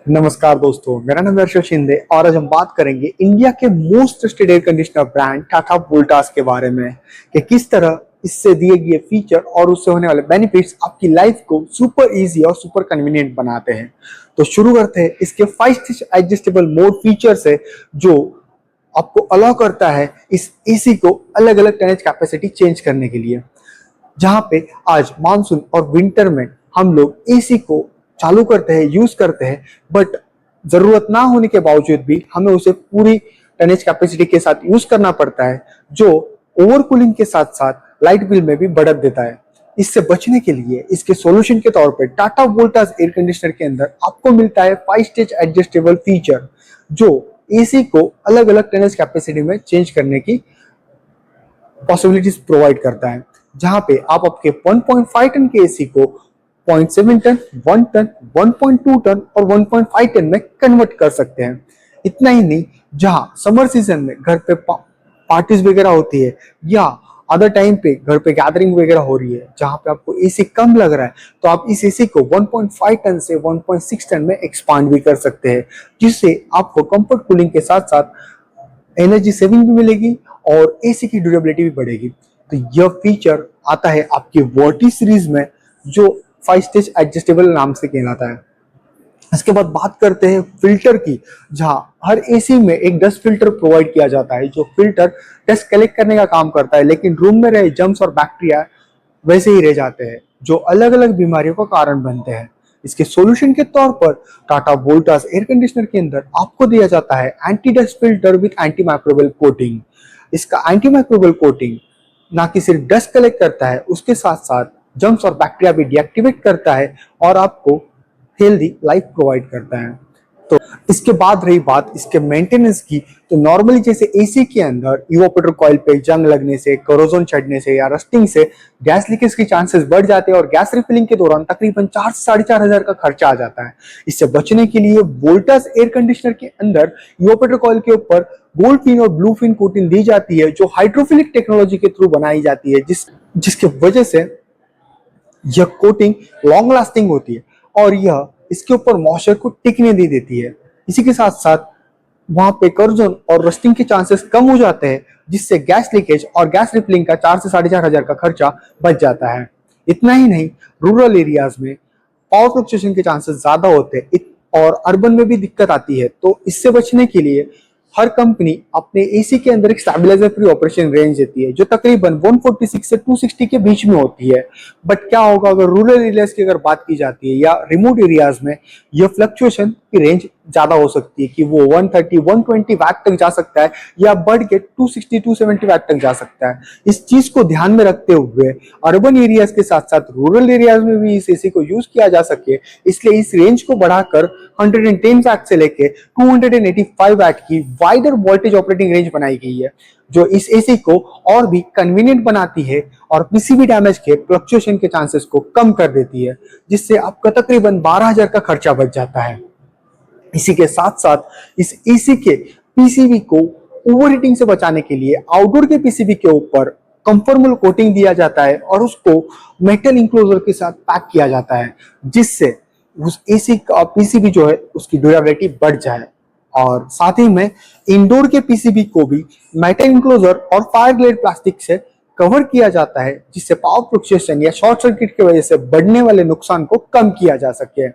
नमस्कार दोस्तों, मेरा नाम है हर्षल शिंदे और आज हम बात करेंगे इंडिया के most trusted air conditioner brand Tata Voltas के बारे में कि किस तरह इससे दिए गए फीचर और उससे होने वाले बेनिफिट्स आपकी लाइफ को सुपर इजी और सुपर कन्वीनियंट बनाते हैं। तो शुरू करते हैं इसके 5 स्टिच एडजस्टेबल मोड फीचर से, जो आपको अलाउ करता है इस एसी को अलग अलग टनेज कैपेसिटी चेंज करने के लिए। जहाँ पे आज मानसून और विंटर में हम लोग एसी को चालू करते हैं, यूज करते हैं, बट जरूरत ना होने के बावजूद भी हमें उसे पूरी टनेज कैपेसिटी के साथ यूज करना पड़ता है, जो ओवर कूलिंग के साथ साथ लाइट बिल में भी बढ़त देता है। इससे बचने के लिए इसके सॉल्यूशन के तौर पे टाटा वोल्टास एयर कंडीशनर के अंदर आपको मिलता है 5 स्टेज एडजस्टेबल फीचर, जो एसी को अलग अलग टनेज कैपेसिटी में चेंज करने की पॉसिबिलिटीज प्रोवाइड करता है। जहां पे आप आपके 1.5 टन के एसी को 0.7 टन, 1 टन, 1.2 टन और 1.5 टन में कन्वर्ट कर सकते हैं। इतना ही नहीं, जहां समर सीजन में घर पे पार्टीज वगैरह होती है या अदर टाइम पे घर पे गैदरिंग वगैरह हो रही है, जहां पे आपको एसी कम लग रहा है, तो आप इस एसी को 1.5 टन से 1.6 टन में एक्सपांड भी कर सकते हैं, जिससे आपको कंफर्ट कूलिंग के साथ साथ एनर्जी सेविंग भी मिलेगी और एसी की ड्यूरेबिलिटी भी बढ़ेगी। तो यह फीचर आता है आपकी वर्टी सीरीज में, जो 5 स्टेज एडजस्टेबल नाम से कहलाता है। इसके बाद बात करते हैं फिल्टर की, जहां हर एसी में एक डस्ट फिल्टर प्रोवाइड किया जाता है, जो फिल्टर डस्ट कलेक्ट करने का काम करता है, लेकिन रूम में रहे जर्म्स और बैक्टीरिया वैसे ही रह जाते हैं, जो अलग अलग बीमारियों का कारण बनते हैं। इसके सॉल्यूशन के तौर पर टाटा वोल्टास एयर कंडीशनर के अंदर आपको दिया जाता है anti dust filter with anti microbial coating. इसका एंटी माइक्रोबियल कोटिंग ना कि सिर्फ डस्ट कलेक्ट करता है, उसके साथ साथ जर्म्स और बैक्टीरिया भी डीएक्टिवेट करता है और आपको हेल्दी लाइफ प्रोवाइड करता है। तो इसके बाद रही बात इसके मेंटेनेंस की, तो नॉर्मली जैसे एसी के अंदर इवोपोरेटर कॉइल पे जंग लगने से, कोरोजन चढ़ने से या रस्टिंग से गैस लीकेज के चांसेस बढ़ जाते हैं और गैस रिफिलिंग के दौरान तकरीबन 4 से 4,500 हजार का खर्चा आ जाता है। इससे बचने के लिए वोल्टास एयर कंडीशनर के अंदर इवोपोरेटर कॉइल के ऊपर गोल्ड फिन और ब्लू फिन कोटिंग दी जाती है, जो हाइड्रोफिलिक टेक्नोलॉजी के थ्रू बनाई जाती है, जिसकी वजह से यह कोटिंग लॉन्ग लास्टिंग होती है और यह इसके ऊपर मॉइस्चर को टिकने दे देती है। इसी के साथ साथ वहां पे कर्जन और रस्टिंग के चांसेस कम हो जाते हैं, जिससे गैस लीकेज और गैस रिफिलिंग का 4 से 4,500 हजार का खर्चा बच जाता है। इतना ही नहीं, रूरल एरियाज में पावर फ्लक्चुएशन के चांसेस ज्यादा होते हैं और अर्बन में भी दिक्कत आती है। तो इससे बचने के लिए हर कंपनी अपने एसी के अंदर एक स्टेबलाइजर फ्री ऑपरेशन रेंज देती है, जो तकरीबन 146 से 260 के बीच में होती है। बट क्या होगा अगर रूरल एरियाज की अगर बात की जाती है या रिमोट एरियाज में, यह फ्लक्चुएशन की रेंज ज्यादा हो सकती है कि वो 130 120 वैट तक जा सकता है या बढ़ के 260 270 वैट तक जा सकता है। इस चीज को ध्यान में रखते हुए अर्बन एरियाज के साथ साथ रूरल एरियाज में भी इस एसी को यूज किया जा सके, इसलिए इस रेंज को बढ़ाकर 110 वैट से लेके 285 वैट की वाइडर वोल्टेज ऑपरेटिंग रेंज बनाई गई है, जो इस एसी को और भी कन्वीनियंट बनाती है और पीसीबी डैमेज के फ्लक्चुएशन के चांसेस को कम कर देती है, जिससे आपका तकरीबन 12,000 का खर्चा बच जाता है। इसी के साथ साथ इस एसी के पीसीबी को ओवरहीटिंग से बचाने के लिए आउटडोर के पीसीबी के ऊपर कंफर्मल कोटिंग दिया जाता है और उसको मेटल इंक्लोजर के साथ पैक किया जाता है, जिससे उस एसी का पीसीबी जो है उसकी ड्यूरेबिलिटी बढ़ जाए। और साथ ही में इंडोर के पीसीबी को भी मेटल इंक्लोजर और फायर ग्लेड प्लास्टिक से कवर किया जाता है, जिससे पावर फ्लक्चुएशन या शॉर्ट सर्किट की वजह से बढ़ने वाले नुकसान को कम किया जा सके।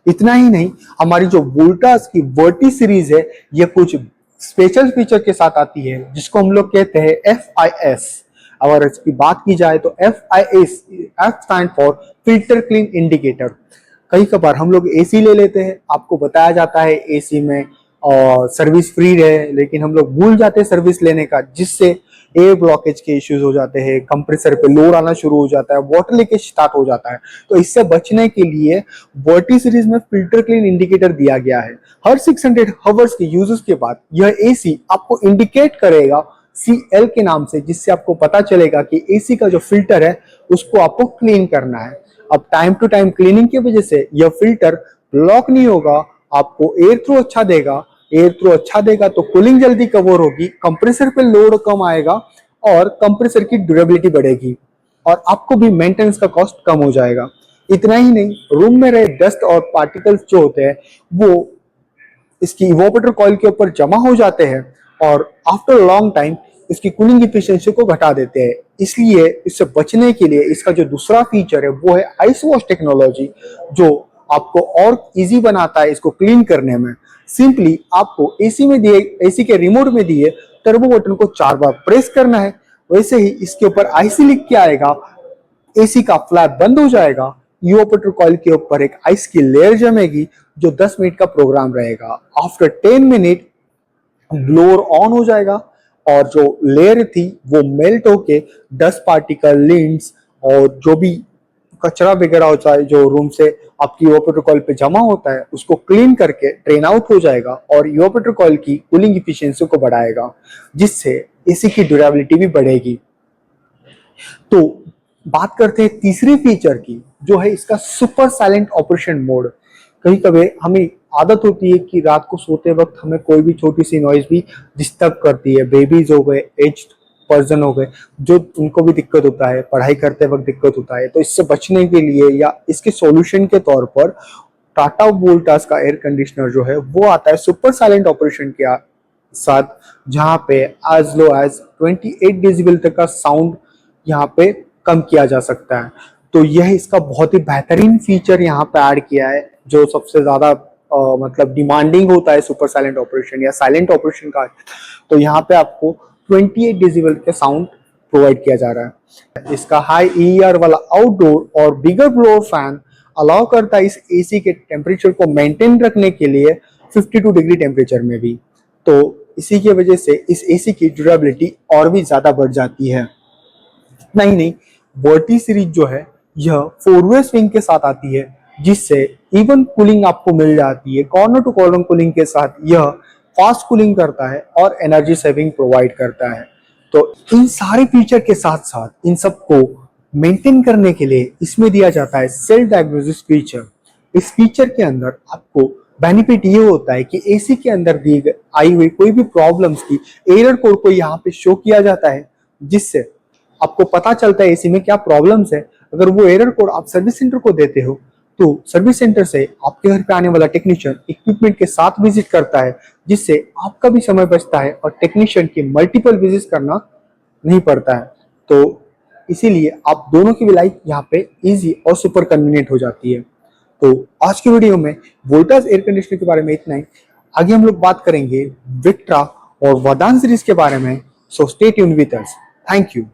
इतना ही नहीं, हमारी जो वोल्टास की वर्टी सीरीज है, यह कुछ स्पेशल फीचर के साथ आती है, जिसको हम लोग कहते हैं FIS। अगर इसकी बात की जाए तो FIS F stand for filter clean indicator. कई कबार हम लोग एसी ले लेते हैं, आपको बताया जाता है एसी में और सर्विस फ्री रहे, लेकिन हम लोग भूल जाते हैं सर्विस लेने का, जिससे एयर ब्लॉकेज के इश्यूज हो जाते हैं, कंप्रेसर पे लोड आना शुरू हो जाता है, वाटर लीकेज स्टार्ट हो जाता है। तो इससे बचने के लिए वर्टी सीरीज में फिल्टर क्लीन इंडिकेटर दिया गया है। हर 600 हवर्स के यूजेस के बाद यह एसी आपको इंडिकेट करेगा CL के नाम से, जिससे आपको पता चलेगा कि एसी का जो फिल्टर है उसको आपको क्लीन करना है। अब टाइम टू टाइम क्लीनिंग की वजह से यह फिल्टर ब्लॉक नहीं होगा, आपको एयर थ्रू अच्छा देगा। एयर थ्रू अच्छा देगा तो कूलिंग जल्दी कवर होगी, कंप्रेसर पे लोड कम आएगा और कंप्रेसर की ड्यूरेबिलिटी बढ़ेगी और आपको भी मेंटेनेंस का कॉस्ट कम हो जाएगा। इतना ही नहीं, रूम में रहे डस्ट और पार्टिकल्स जो होते हैं वो इसकी इवोपोरेटर कॉइल के ऊपर जमा हो जाते हैं और आफ्टर लॉन्ग टाइम इसकी कूलिंग इफिशियंसी को घटा देते हैं। इसलिए इससे बचने के लिए इसका जो दूसरा फीचर है वो है आइस वॉश टेक्नोलॉजी, जो आपको और इजी बनाता है इसको क्लीन करने में। सिंपली आपको एसी के रिमोट में दिए टर्बो बटन को 4 बार प्रेस करना है, वैसे ही इसके ऊपर आईसी लिख के आएगा, एसी का फ्लैप बंद हो जाएगा, इवोपोरेटर कॉइल के ऊपर एक आइस की लेयर जमेगी जो 10 मिनट का प्रोग्राम रहेगा। आफ्टर 10 मिनट ब्लोअर ऑन हो जाएगा और जो लेयर थी वो मेल्ट होके डस्ट पार्टिकल, लिंट्स और जो भी कचरा वगैरह होता है जो रूम से आपकी इवोपोरेटर कॉइल पे जमा होता है उसको क्लीन करके ड्रेन आउट हो जाएगा और इवोपोरेटर कॉइल की कूलिंग इफिशियंसी को बढ़ाएगा, जिससे एसी की ड्यूरेबिलिटी भी बढ़ेगी। तो बात करते हैं तीसरे फीचर की, जो है इसका सुपर साइलेंट ऑपरेशन मोड। कभी कभी हमें आदत होती है कि रात को सोते वक्त हमें कोई भी छोटी सी नॉइज भी डिस्टर्ब करती है। बेबीज हो गए, एज्ड पर्सन हो गए, जो उनको भी दिक्कत होता है, पढ़ाई करते वक्त दिक्कत होता है। तो इससे बचने के लिए या इसके सॉल्यूशन के तौर पर टाटा वोल्टास का एयर कंडीशनर जो है वो आता है सुपर साइलेंट ऑपरेशन के साथ, जहां पे एज लो एज 28 डेसिबल तक का साउंड यहाँ पे कम किया जा सकता है। तो यह इसका बहुत ही बेहतरीन फीचर यहाँ पे ऐड किया है, जो सबसे ज्यादा मतलब डिमांडिंग होता है सुपर साइलेंट ऑपरेशन या साइलेंट ऑपरेशन का। तो यहाँ पे आपको 28 डेसिबल के साउंड प्रोवाइड किया जा रहा है। इसका हाई ईआर वाला आउटडोर और बिगर ब्लोअर फैन अलाउ करता है इस एसी के टेम्परेचर को मेंटेन रखने के लिए 52 डिग्री टेम्परेचर में भी। तो इसी की वजह से इस एसी की ड्यूरेबिलिटी और भी ज्यादा बढ़ जाती है। नहीं, वर्टी सीरीज जो है यह 4-वे स्विंग के साथ आती है, जिससे इवन कूलिंग आपको मिल जाती है। कॉर्नर टू कॉर्नर कूलिंग के साथ यह फास्ट कूलिंग करता है और एनर्जी सेविंग प्रोवाइड करता है। तो इन सारे फीचर के साथ साथ इन सबको मेंटेन करने के लिए इसमें दिया जाता है सेल्फ डायग्नोसिस फीचर। इस फीचर के अंदर आपको बेनिफिट ये होता है कि एसी के अंदर दी आई हुई कोई भी प्रॉब्लम्स की एरर कोड को यहाँ पे शो किया जाता है, जिससे आपको पता चलता है एसी में क्या प्रॉब्लम्स है। अगर वो एरर कोड आप सर्विस सेंटर को देते हो तो सर्विस सेंटर से आपके घर पे आने वाला टेक्नीशियन इक्विपमेंट के साथ विजिट करता है, जिससे आपका भी समय बचता है और टेक्नीशियन की मल्टीपल विजिट करना नहीं पड़ता है। तो इसीलिए आप दोनों की भी लाइफ यहाँ पे इजी और सुपर कन्वीनियंट हो जाती है। तो आज की वीडियो में वोल्टास एयर कंडीशनर के बारे में इतना ही। आगे हम लोग बात करेंगे विक्ट्रा और वदान सीरीज के बारे में। So stay tuned with us. Thank you.